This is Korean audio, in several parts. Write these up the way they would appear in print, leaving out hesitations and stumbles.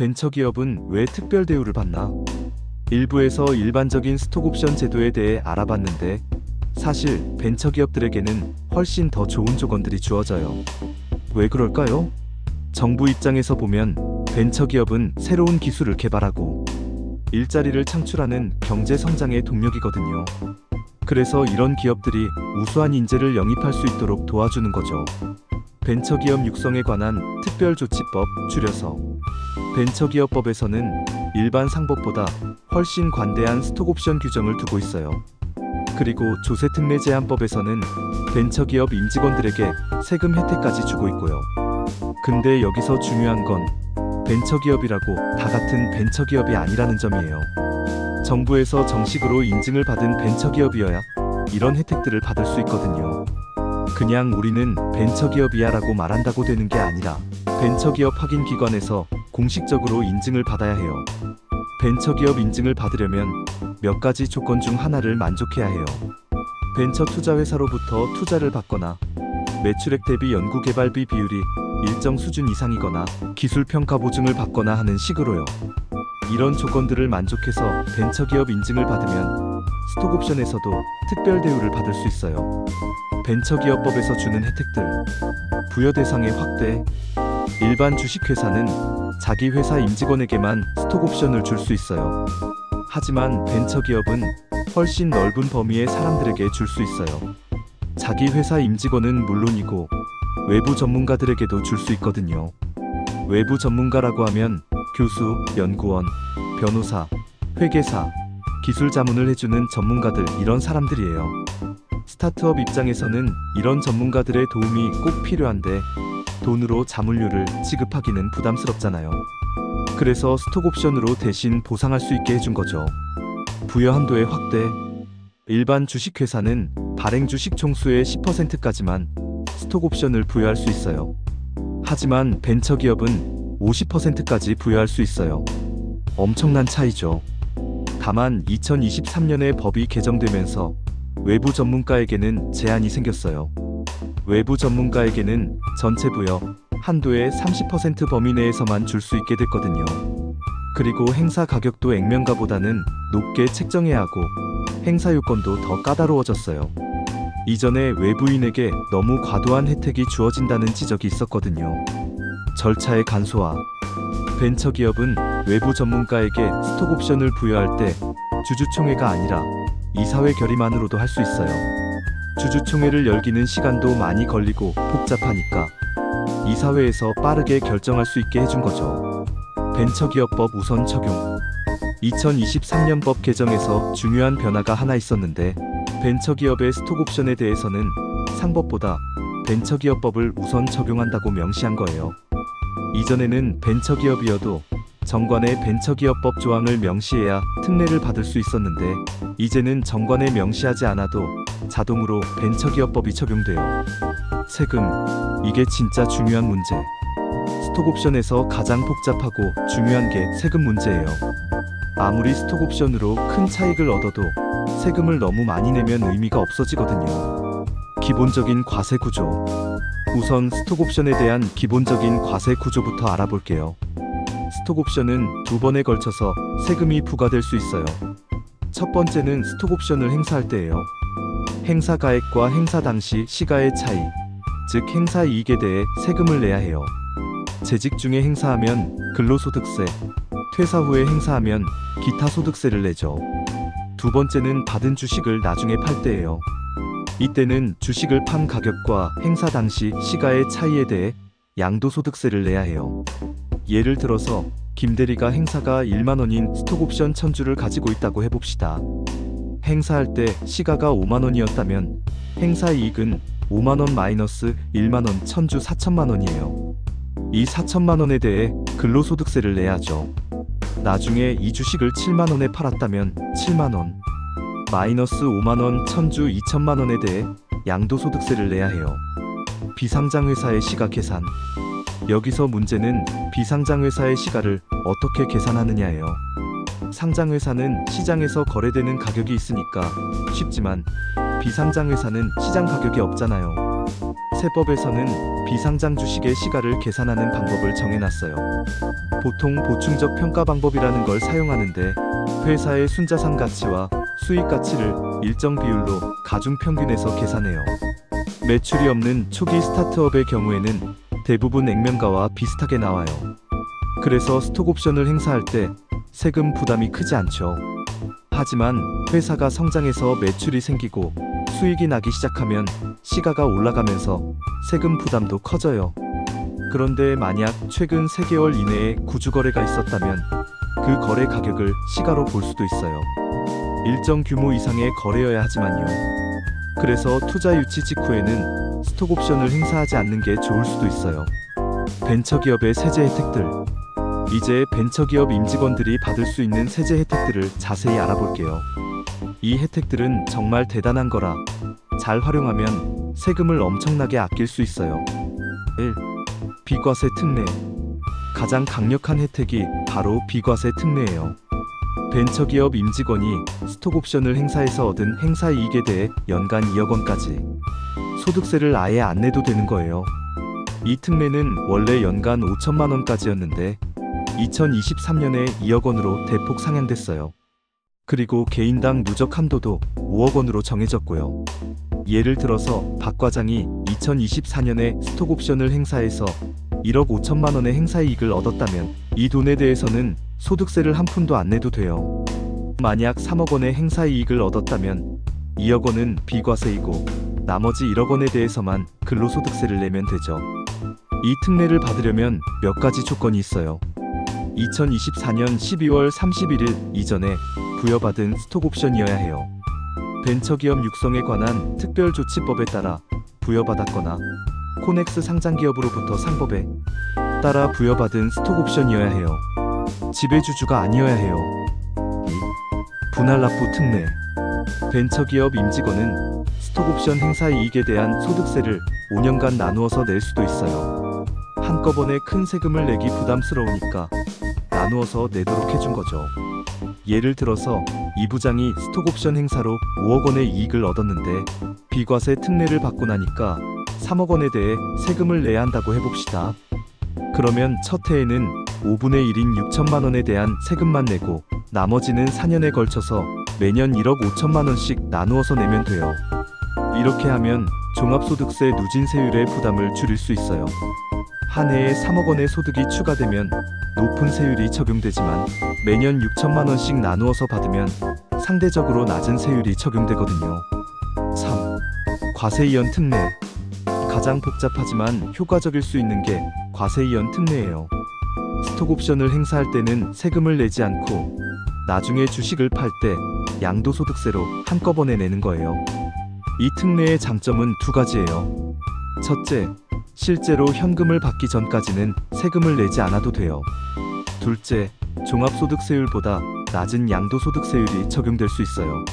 벤처기업은 왜 특별 대우를 받나? 일부에서 일반적인 스톡옵션 제도에 대해 알아봤는데 사실 벤처기업들에게는 훨씬 더 좋은 조건들이 주어져요. 왜 그럴까요? 정부 입장에서 보면 벤처기업은 새로운 기술을 개발하고 일자리를 창출하는 경제 성장의 동력이거든요. 그래서 이런 기업들이 우수한 인재를 영입할 수 있도록 도와주는 거죠. 벤처기업 육성에 관한 특별조치법, 줄여서 벤처기업법에서는 일반 상법보다 훨씬 관대한 스톡옵션 규정을 두고 있어요. 그리고 조세특례제한법에서는 벤처기업 임직원들에게 세금 혜택까지 주고 있고요. 근데 여기서 중요한 건 벤처기업이라고 다 같은 벤처기업이 아니라는 점이에요. 정부에서 정식으로 인증을 받은 벤처기업이어야 이런 혜택들을 받을 수 있거든요. 그냥 우리는 벤처기업이야 라고 말한다고 되는 게 아니라 벤처기업 확인기관에서 공식적으로 인증을 받아야 해요. 벤처기업 인증을 받으려면 몇 가지 조건 중 하나를 만족해야 해요. 벤처 투자회사로부터 투자를 받거나 매출액 대비 연구개발비 비율이 일정 수준 이상이거나 기술평가 보증을 받거나 하는 식으로요. 이런 조건들을 만족해서 벤처기업 인증을 받으면 스톡옵션에서도 특별 대우를 받을 수 있어요. 벤처기업법에서 주는 혜택들, 부여 대상의 확대. 일반 주식회사는 자기 회사 임직원에게만 스톡옵션을 줄 수 있어요. 하지만 벤처기업은 훨씬 넓은 범위의 사람들에게 줄 수 있어요. 자기 회사 임직원은 물론이고 외부 전문가들에게도 줄 수 있거든요. 외부 전문가라고 하면 교수, 연구원, 변호사, 회계사, 기술 자문을 해주는 전문가들, 이런 사람들이에요. 스타트업 입장에서는 이런 전문가들의 도움이 꼭 필요한데 돈으로 자문료를 지급하기는 부담스럽잖아요. 그래서 스톡옵션으로 대신 보상할 수 있게 해준 거죠. 부여 한도의 확대. 일반 주식회사는 발행 주식 총수의 10%까지만 스톡옵션을 부여할 수 있어요. 하지만 벤처기업은 50%까지 부여할 수 있어요. 엄청난 차이죠. 다만 2023년에 법이 개정되면서 외부 전문가에게는 제한이 생겼어요. 외부 전문가에게는 전체 부여 한도의 30% 범위 내에서만 줄 수 있게 됐거든요. 그리고 행사 가격도 액면가보다는 높게 책정해야 하고 행사 요건도 더 까다로워졌어요. 이전에 외부인에게 너무 과도한 혜택이 주어진다는 지적이 있었거든요. 절차의 간소화. 벤처기업은 외부 전문가에게 스톡옵션을 부여할 때 주주총회가 아니라 이사회 결의만으로도 할 수 있어요. 주주총회를 열기는 시간도 많이 걸리고 복잡하니까 이사회에서 빠르게 결정할 수 있게 해준 거죠. 벤처기업법 우선 적용. 2023년 법 개정에서 중요한 변화가 하나 있었는데 벤처기업의 스톡옵션에 대해서는 상법보다 벤처기업법을 우선 적용한다고 명시한 거예요. 이전에는 벤처기업이어도 정관에 벤처기업법 조항을 명시해야 특례를 받을 수 있었는데 이제는 정관에 명시하지 않아도 자동으로 벤처기업법이 적용돼요. 세금. 이게 진짜 중요한 문제. 스톡옵션에서 가장 복잡하고 중요한 게 세금 문제예요. 아무리 스톡옵션으로 큰 차익을 얻어도 세금을 너무 많이 내면 의미가 없어지거든요. 기본적인 과세 구조. 우선 스톡옵션에 대한 기본적인 과세 구조부터 알아볼게요. 스톡옵션은 두 번에 걸쳐서 세금이 부과될 수 있어요. 첫 번째는 스톡옵션을 행사할 때예요. 행사 가액과 행사 당시 시가의 차이, 즉 행사 이익에 대해 세금을 내야 해요. 재직 중에 행사하면 근로소득세, 퇴사 후에 행사하면 기타 소득세를 내죠. 두 번째는 받은 주식을 나중에 팔 때예요. 이때는 주식을 판 가격과 행사 당시 시가의 차이에 대해 양도소득세를 내야 해요. 예를 들어서 김 대리가 행사가 1만원인 스톡옵션 1000주를 가지고 있다고 해봅시다. 행사할 때 시가가 5만원이었다면 행사 이익은 5만원 마이너스 1만원 1000주 4천만원이에요. 이 4천만원에 대해 근로소득세를 내야죠. 나중에 이 주식을 7만원에 팔았다면 7만원 마이너스 5만원 1000주 2천만원에 대해 양도소득세를 내야 해요. 비상장회사의 시가 계산. 여기서 문제는 비상장회사의 시가를 어떻게 계산하느냐예요. 상장회사는 시장에서 거래되는 가격이 있으니까 쉽지만 비상장회사는 시장 가격이 없잖아요. 세법에서는 비상장 주식의 시가를 계산하는 방법을 정해놨어요. 보통 보충적 평가 방법이라는 걸 사용하는데 회사의 순자산 가치와 수익 가치를 일정 비율로 가중 평균해서 계산해요. 매출이 없는 초기 스타트업의 경우에는 대부분 액면가와 비슷하게 나와요. 그래서 스톡옵션을 행사할 때 세금 부담이 크지 않죠. 하지만 회사가 성장해서 매출이 생기고 수익이 나기 시작하면 시가가 올라가면서 세금 부담도 커져요. 그런데 만약 최근 3개월 이내에 구주거래가 있었다면 그 거래 가격을 시가로 볼 수도 있어요. 일정 규모 이상의 거래여야 하지만요. 그래서 투자 유치 직후에는 스톡옵션을 행사하지 않는 게 좋을 수도 있어요. 벤처기업의 세제 혜택들. 이제 벤처기업 임직원들이 받을 수 있는 세제 혜택들을 자세히 알아볼게요. 이 혜택들은 정말 대단한 거라 잘 활용하면 세금을 엄청나게 아낄 수 있어요. 1. 비과세 특례. 가장 강력한 혜택이 바로 비과세 특례예요. 벤처기업 임직원이 스톡옵션을 행사해서 얻은 행사이익에 대해 연간 2억 원까지 소득세를 아예 안 내도 되는 거예요. 이 특례는 원래 연간 5천만 원까지였는데 2023년에 2억 원으로 대폭 상향됐어요. 그리고 개인당 누적 한도도 5억 원으로 정해졌고요. 예를 들어서 박 과장이 2024년에 스톡옵션을 행사해서 1억 5천만 원의 행사이익을 얻었다면 이 돈에 대해서는 소득세를 한 푼도 안 내도 돼요. 만약 3억 원의 행사이익을 얻었다면 2억 원은 비과세이고 나머지 1억 원에 대해서만 근로소득세를 내면 되죠. 이 특례를 받으려면 몇 가지 조건이 있어요. 2024년 12월 31일 이전에 부여받은 스톡옵션이어야 해요. 벤처기업 육성에 관한 특별조치법에 따라 부여받았거나 코넥스 상장기업으로부터 상법에 따라 부여받은 스톡옵션이어야 해요. 지배주주가 아니어야 해요. 2. 분할납부 특례. 벤처기업 임직원은 스톡옵션 행사 이익에 대한 소득세를 5년간 나누어서 낼 수도 있어요. 한꺼번에 큰 세금을 내기 부담스러우니까 나누어서 내도록 해준 거죠. 예를 들어서 이 부장이 스톡옵션 행사로 5억 원의 이익을 얻었는데 비과세 특례를 받고 나니까 3억 원에 대해 세금을 내야 한다고 해봅시다. 그러면 첫 해에는 5분의 1인 6천만 원에 대한 세금만 내고 나머지는 4년에 걸쳐서 매년 1억 5천만 원씩 나누어서 내면 돼요. 이렇게 하면 종합소득세 누진세율의 부담을 줄일 수 있어요. 한 해에 3억 원의 소득이 추가되면 높은 세율이 적용되지만 매년 6천만 원씩 나누어서 받으면 상대적으로 낮은 세율이 적용되거든요. 3. 과세이연 특례. 가장 복잡하지만 효과적일 수 있는 게 과세이연 특례예요. 스톡옵션을 행사할 때는 세금을 내지 않고 나중에 주식을 팔 때 양도소득세로 한꺼번에 내는 거예요. 이 특례의 장점은 두 가지예요. 첫째, 실제로 현금을 받기 전까지는 세금을 내지 않아도 돼요. 둘째, 종합소득세율보다 낮은 양도소득세율이 적용될 수 있어요.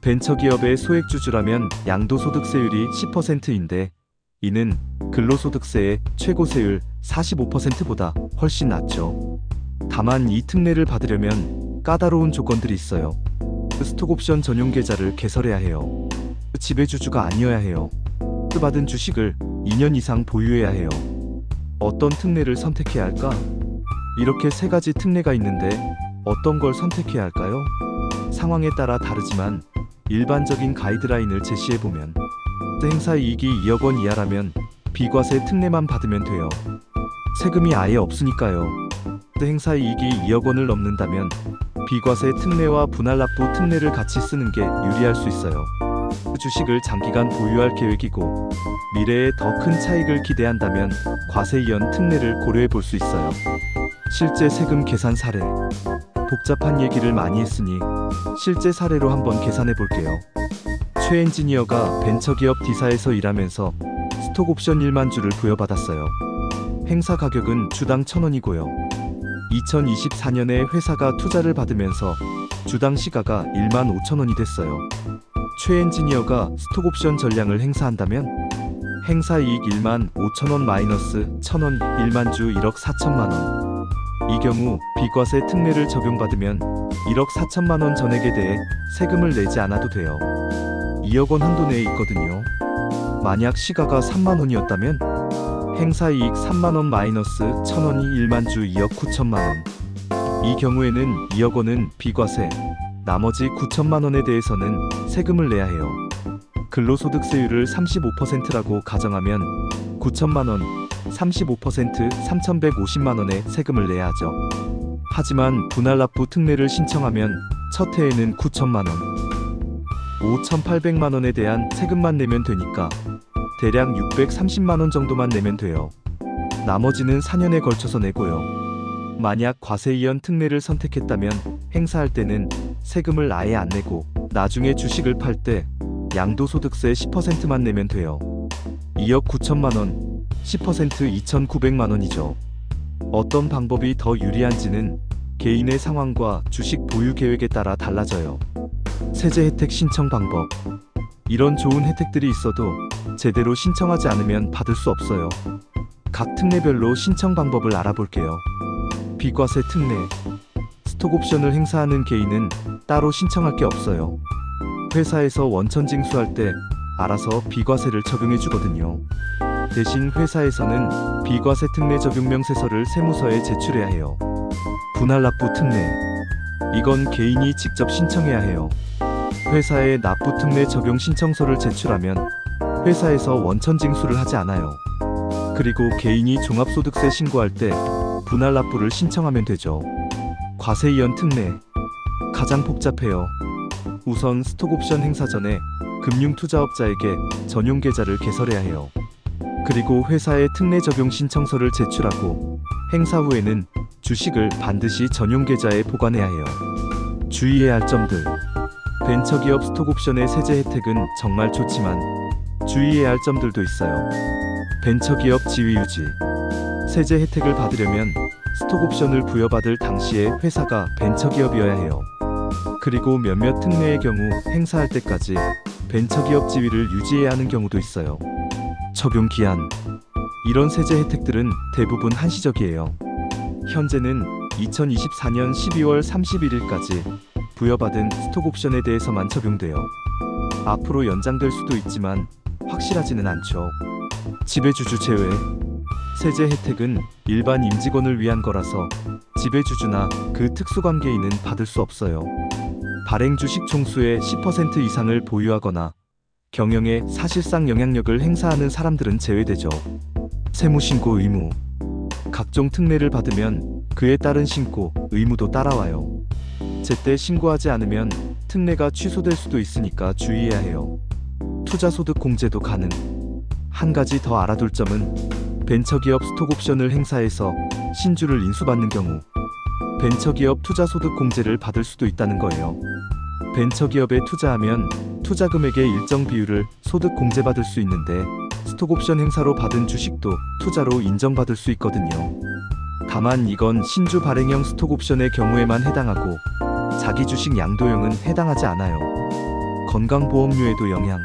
벤처기업의 소액주주라면 양도소득세율이 10%인데 이는 근로소득세의 최고세율 45%보다 훨씬 낮죠. 다만 이 특례를 받으려면 까다로운 조건들이 있어요. 스톡옵션 전용 계좌를 개설해야 해요. 지배주주가 아니어야 해요. 받은 주식을 2년 이상 보유해야 해요. 어떤 특례를 선택해야 할까? 이렇게 세 가지 특례가 있는데 어떤 걸 선택해야 할까요? 상황에 따라 다르지만 일반적인 가이드라인을 제시해보면 행사 이익이 2억 원 이하라면 비과세 특례만 받으면 돼요. 세금이 아예 없으니까요. 행사 이익이 2억 원을 넘는다면 비과세 특례와 분할납부 특례를 같이 쓰는 게 유리할 수 있어요. 주식을 장기간 보유할 계획이고 미래에 더 큰 차익을 기대한다면 과세이연 특례를 고려해 볼 수 있어요. 실제 세금 계산 사례. 복잡한 얘기를 많이 했으니 실제 사례로 한번 계산해 볼게요. 최 엔지니어가 벤처기업 D사에서 일하면서 스톡옵션 1만 주를 부여받았어요. 행사 가격은 주당 1,000원이고요. 2024년에 회사가 투자를 받으면서 주당 시가가 1만 5천원이 됐어요. 최 엔지니어가 스톡옵션 전량을 행사한다면 행사이익 1만 5천원 마이너스 1,000원 1만 주 1억 4천만원. 이 경우 비과세 특례를 적용받으면 1억 4천만원 전액에 대해 세금을 내지 않아도 돼요. 2억 원 한도 내에 있거든요. 만약 시가가 3만원이었다면 행사이익 3만원 마이너스 1,000원이 1만주 2억 9천만원. 이 경우에는 2억원은 비과세, 나머지 9천만원에 대해서는 세금을 내야 해요. 근로소득세율을 35%라고 가정하면 9천만원, 35% 3,150만원의 세금을 내야 하죠. 하지만 분할납부 특례를 신청하면 첫 해에는 9천만원, 5,800만원에 대한 세금만 내면 되니까 대략 630만원 정도만 내면 돼요. 나머지는 4년에 걸쳐서 내고요. 만약 과세이연 특례를 선택했다면 행사할 때는 세금을 아예 안 내고 나중에 주식을 팔 때 양도소득세 10%만 내면 돼요. 2억 9천만원, 10% 2,900만원이죠. 어떤 방법이 더 유리한지는 개인의 상황과 주식 보유 계획에 따라 달라져요. 세제 혜택 신청 방법. 이런 좋은 혜택들이 있어도 제대로 신청하지 않으면 받을 수 없어요. 각 특례별로 신청 방법을 알아볼게요. 비과세 특례. 스톡옵션을 행사하는 개인은 따로 신청할 게 없어요. 회사에서 원천 징수할 때 알아서 비과세를 적용해 주거든요. 대신 회사에서는 비과세 특례 적용 명세서를 세무서에 제출해야 해요. 분할납부 특례. 이건 개인이 직접 신청해야 해요. 회사에 납부 특례 적용 신청서를 제출하면 회사에서 원천 징수를 하지 않아요. 그리고 개인이 종합소득세 신고할 때 분할납부를 신청하면 되죠. 과세이연 특례. 가장 복잡해요. 우선 스톡옵션 행사 전에 금융투자업자에게 전용 계좌를 개설해야 해요. 그리고 회사에 특례 적용 신청서를 제출하고 행사 후에는 주식을 반드시 전용 계좌에 보관해야 해요. 주의해야 할 점들. 벤처기업 스톡옵션의 세제 혜택은 정말 좋지만 주의해야 할 점들도 있어요. 벤처기업 지위 유지. 세제 혜택을 받으려면 스톡옵션을 부여받을 당시에 회사가 벤처기업이어야 해요. 그리고 몇몇 특례의 경우 행사할 때까지 벤처기업 지위를 유지해야 하는 경우도 있어요. 적용 기한. 이런 세제 혜택들은 대부분 한시적이에요. 현재는 2024년 12월 31일까지 부여받은 스톡옵션에 대해서만 적용돼요. 앞으로 연장될 수도 있지만 확실하지는 않죠. 지배주주 제외. 세제 혜택은 일반 임직원을 위한 거라서 지배주주나 그 특수관계인은 받을 수 없어요. 발행 주식 총수의 10% 이상을 보유하거나 경영에 사실상 영향력을 행사하는 사람들은 제외되죠. 세무신고 의무. 각종 특례를 받으면 그에 따른 신고 의무도 따라와요. 제때 신고하지 않으면 특례가 취소될 수도 있으니까 주의해야 해요. 투자소득 공제도 가능. 한 가지 더 알아둘 점은 벤처기업 스톡옵션을 행사해서 신주를 인수받는 경우 벤처기업 투자소득 공제를 받을 수도 있다는 거예요. 벤처기업에 투자하면 투자금액의 일정 비율을 소득 공제받을 수 있는데 스톡옵션 행사로 받은 주식도 투자로 인정받을 수 있거든요. 다만 이건 신주 발행형 스톡옵션의 경우에만 해당하고 자기 주식 양도형은 해당하지 않아요. 건강보험료에도 영향.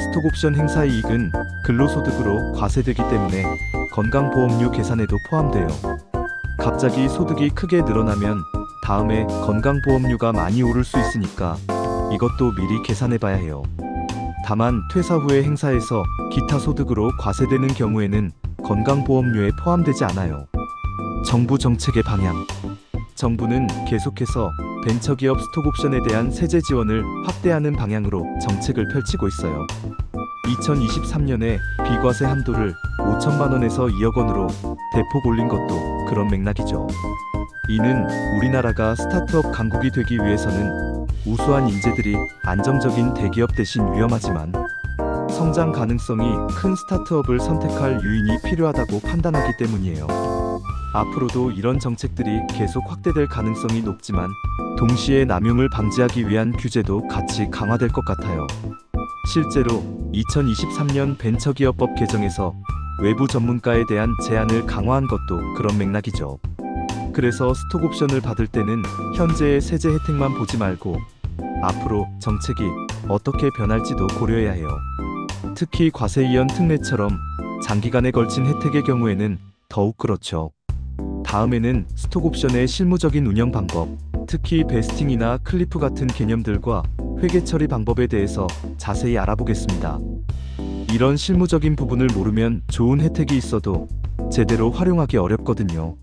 스톡옵션 행사 이익은 근로소득으로 과세되기 때문에 건강보험료 계산에도 포함돼요. 갑자기 소득이 크게 늘어나면 다음에 건강보험료가 많이 오를 수 있으니까 이것도 미리 계산해봐야 해요. 다만 퇴사 후에 행사에서 기타 소득으로 과세되는 경우에는 건강보험료에 포함되지 않아요. 정부 정책의 방향. 정부는 계속해서 벤처기업 스톡옵션에 대한 세제 지원을 확대하는 방향으로 정책을 펼치고 있어요. 2023년에 비과세 한도를 5천만원에서 2억원으로 대폭 올린 것도 그런 맥락이죠. 이는 우리나라가 스타트업 강국이 되기 위해서는 우수한 인재들이 안정적인 대기업 대신 위험하지만 성장 가능성이 큰 스타트업을 선택할 유인이 필요하다고 판단하기 때문이에요. 앞으로도 이런 정책들이 계속 확대될 가능성이 높지만 동시에 남용을 방지하기 위한 규제도 같이 강화될 것 같아요. 실제로 2023년 벤처기업법 개정에서 외부 전문가에 대한 제한을 강화한 것도 그런 맥락이죠. 그래서 스톡옵션을 받을 때는 현재의 세제 혜택만 보지 말고 앞으로 정책이 어떻게 변할지도 고려해야 해요. 특히 과세이연 특례처럼 장기간에 걸친 혜택의 경우에는 더욱 그렇죠. 다음에는 스톡옵션의 실무적인 운영 방법, 특히 베스팅이나 클리프 같은 개념들과 회계 처리 방법에 대해서 자세히 알아보겠습니다. 이런 실무적인 부분을 모르면 좋은 혜택이 있어도 제대로 활용하기 어렵거든요.